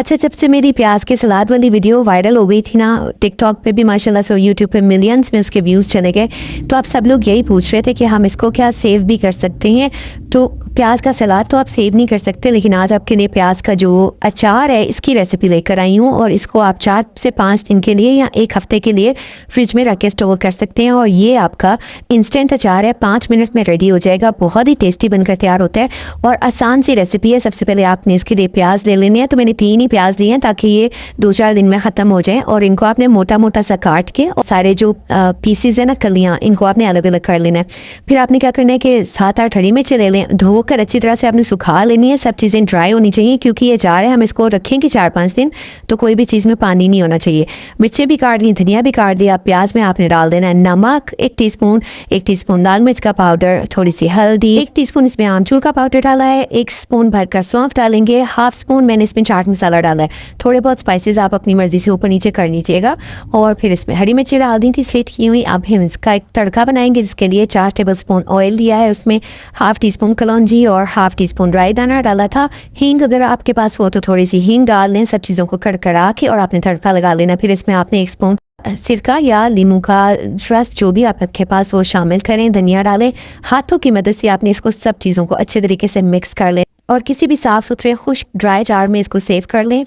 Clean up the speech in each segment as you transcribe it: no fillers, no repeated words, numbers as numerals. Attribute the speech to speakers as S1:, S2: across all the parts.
S1: अच्छा, जब से मेरी प्याज के सलाद वाली वीडियो वायरल हो गई थी ना, टिकटॉक पे भी माशाल्लाह से, यूट्यूब पे मिलियंस में उसके व्यूज़ चले गए, तो आप सब लोग यही पूछ रहे थे कि हम इसको क्या सेव भी कर सकते हैं। तो प्याज का सलाद तो आप सेव नहीं कर सकते, लेकिन आज आपके लिए प्याज का जो अचार है इसकी रेसिपी लेकर आई हूँ, और इसको आप 4 से 5 दिन के लिए या 1 हफ्ते के लिए फ्रिज में रख के स्टोर कर सकते हैं। और ये आपका इंस्टेंट अचार है, 5 मिनट में रेडी हो जाएगा, बहुत ही टेस्टी बनकर तैयार होता है और आसान सी रेसिपी है। सबसे पहले आपने इसके लिए प्याज ले लेने हैं, तो मैंने 3 ही प्याज लिए हैं ताकि ये 2-4 दिन में ख़त्म हो जाए। और इनको आपने मोटा मोटा सा काट के, और सारे जो पीसीज है ना, कलियाँ, इनको आपने अलग अलग कर लेना है। फिर आपने क्या करना है कि 7-8 हरी मिर्च ले लें, धोकर अच्छी तरह से आपने सुखा लेनी है। सब चीज़ें ड्राई होनी चाहिए, क्योंकि ये अचार है, हम इसको रखेंगे 4-5 दिन, तो कोई भी चीज़ में पानी नहीं होना चाहिए। मिर्चें भी काट दी, धनिया भी काट दिया। प्याज में आपने डाल देना है नमक 1 टीस्पून लाल मिर्च का पाउडर, थोड़ी सी हल्दी, 1 टीस्पून इसमें आमचूर का पाउडर डाला है, 1 स्पून भरकर सौंफ डालेंगे, 1/2 स्पून मैंने इसमें चाट मसाला डाला है। थोड़े बहुत स्पाइसेस आप अपनी मर्जी से ऊपर नीचे कर लीजिएगा। और फिर इसमें हरी मिर्ची डाल दी थी स्लिट की हुई। अब हम इसका एक तड़का बनाएंगे, जिसके लिए 4 टेबलस्पून ऑयल दिया है, उसमें 1/2 टीस्पून कलौंजी और 1/2 टीस्पून राई दाना डाला था। हींग अगर आपके पास हो तो थोड़ी सी हींग डाल लें। सब चीज़ों को कड़कड़ा के और आपने तड़का लगा लेना। फिर इसमें आपने 1 स्पून सिरका या नींबू का रस, जो भी आपके पास वो शामिल करें। धनिया डालें, हाथों की मदद से आपने इसको सब चीज़ों को अच्छे तरीके से मिक्स कर लें और किसी भी साफ़ सुथरे खुश्क ड्राई जार में इसको सेव कर लें।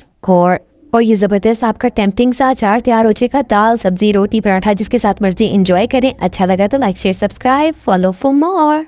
S1: और ये ज़बरदस्त आपका टेम्पटिंग सा अचार तैयार हो जाएगा। दाल, सब्ज़ी, रोटी, पराठा, जिसके साथ मर्जी इंजॉय करें। अच्छा लगा तो like, share, subscribe, follow for more.